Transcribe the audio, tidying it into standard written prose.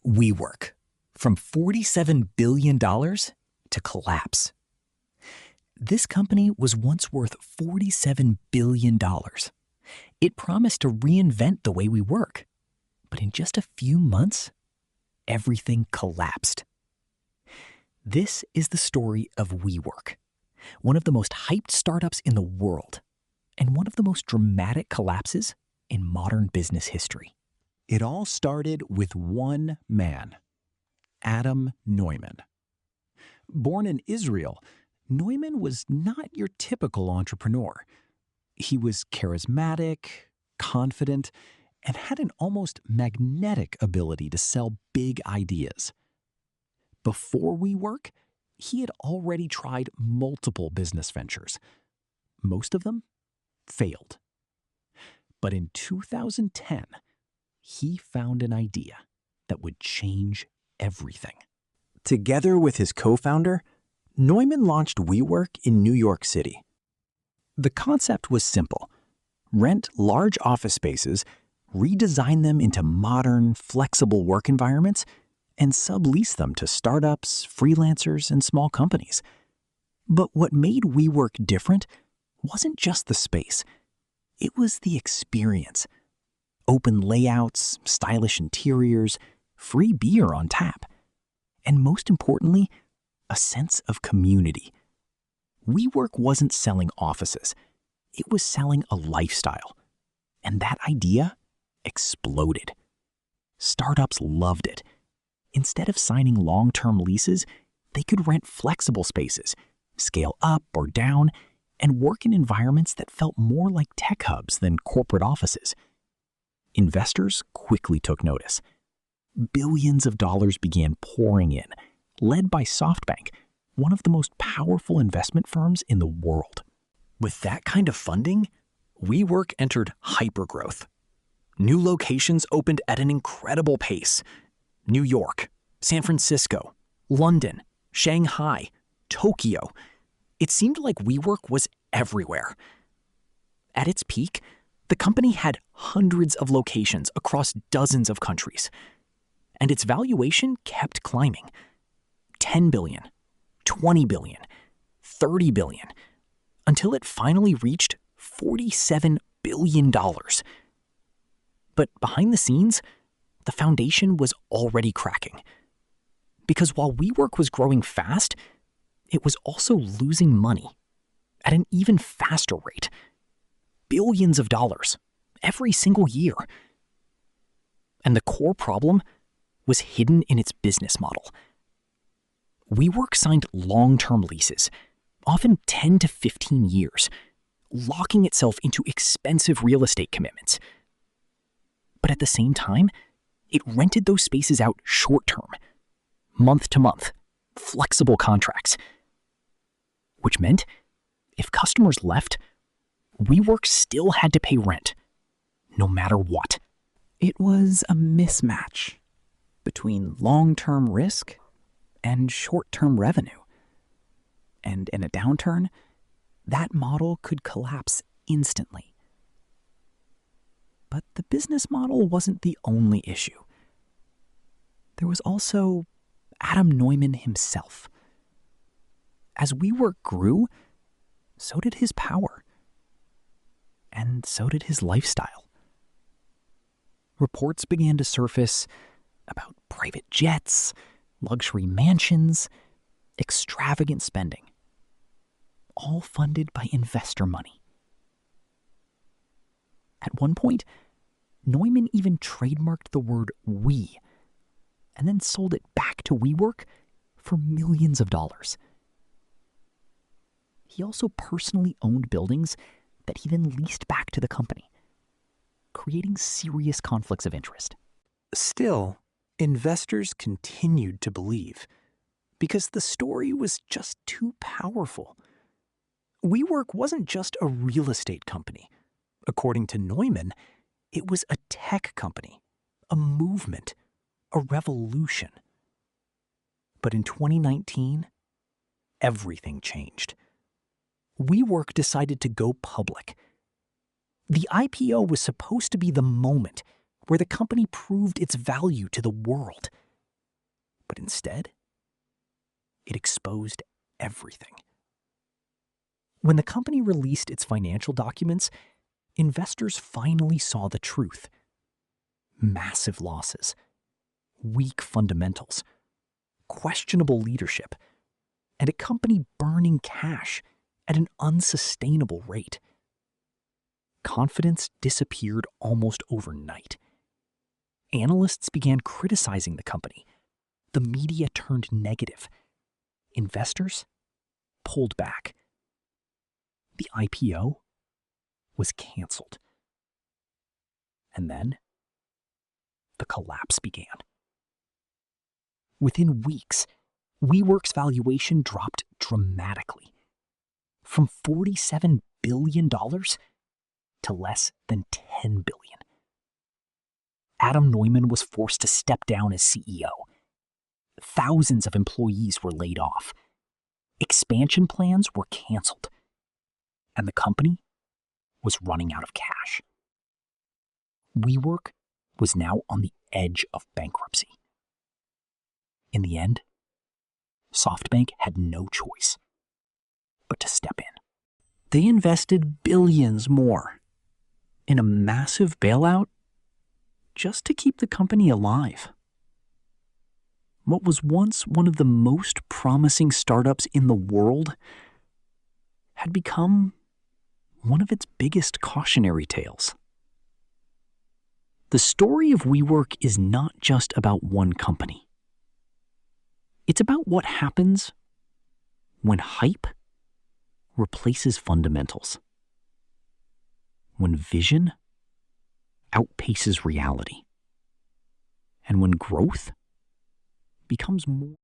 WeWork, from $47 billion to collapse. This company was once worth $47 billion. It promised to reinvent the way we work. But in just a few months, everything collapsed. This is the story of WeWork, one of the most hyped startups in the world, and one of the most dramatic collapses in modern business history. It all started with one man, Adam Neumann. Born in Israel, Neumann was not your typical entrepreneur. He was charismatic, confident, and had an almost magnetic ability to sell big ideas. Before WeWork, he had already tried multiple business ventures. Most of them failed. But in 2010, he found an idea that would change everything. Together with his co-founder, Neumann launched WeWork in New York City. The concept was simple: rent large office spaces, redesign them into modern, flexible work environments, and sublease them to startups, freelancers, and small companies. But what made WeWork different wasn't just the space. It was the experience. Open layouts, stylish interiors, free beer on tap, and most importantly, a sense of community. WeWork wasn't selling offices. It was selling a lifestyle. And that idea exploded. Startups loved it. Instead of signing long-term leases, they could rent flexible spaces, scale up or down, and work in environments that felt more like tech hubs than corporate offices. Investors quickly took notice. Billions of dollars began pouring in, led by SoftBank, one of the most powerful investment firms in the world. With that kind of funding, WeWork entered hypergrowth. New locations opened at an incredible pace. New York, San Francisco, London, Shanghai, Tokyo. It seemed like WeWork was everywhere. At its peak, the company had hundreds of locations across dozens of countries. And its valuation kept climbing. 10 billion, 20 billion, 30 billion, until it finally reached $47 billion. But behind the scenes, the foundation was already cracking. Because while WeWork was growing fast, it was also losing money at an even faster rate. Billions of dollars every single year. And the core problem was hidden in its business model. WeWork signed long-term leases, often 10 to 15 years, locking itself into expensive real estate commitments. But at the same time, it rented those spaces out short-term, month-to-month, flexible contracts. Which meant, if customers left, WeWork still had to pay rent, no matter what. It was a mismatch between long-term risk and short-term revenue. And in a downturn, that model could collapse instantly. But the business model wasn't the only issue. There was also Adam Neumann himself. As WeWork grew, so did his power. And so did his lifestyle. Reports began to surface about private jets, luxury mansions, extravagant spending, all funded by investor money. At one point, Neumann even trademarked the word "we" and then sold it back to WeWork for millions of dollars. He also personally owned buildings that he then leased back to the company, creating serious conflicts of interest. Still, investors continued to believe because the story was just too powerful. WeWork wasn't just a real estate company. According to Neumann, it was a tech company, a movement, a revolution. But in 2019, everything changed. WeWork decided to go public. The IPO was supposed to be the moment where the company proved its value to the world, But instead, it exposed everything. When the company released its financial documents, investors finally saw the truth. Massive losses, weak fundamentals, questionable leadership, and a company burning cash at an unsustainable rate. Confidence disappeared almost overnight. Analysts began criticizing the company. The media turned negative. Investors pulled back. The IPO was canceled. And then the collapse began. Within weeks, WeWork's valuation dropped dramatically, from $47 billion to less than $10 billion. Adam Neumann was forced to step down as CEO. Thousands of employees were laid off. Expansion plans were canceled. And the company was running out of cash. WeWork was now on the edge of bankruptcy. In the end, SoftBank had no choice but to step in. They invested billions more in a massive bailout just to keep the company alive. What was once one of the most promising startups in the world had become one of its biggest cautionary tales. The story of WeWork is not just about one company. It's about what happens when hype replaces fundamentals, when vision outpaces reality, and when growth becomes more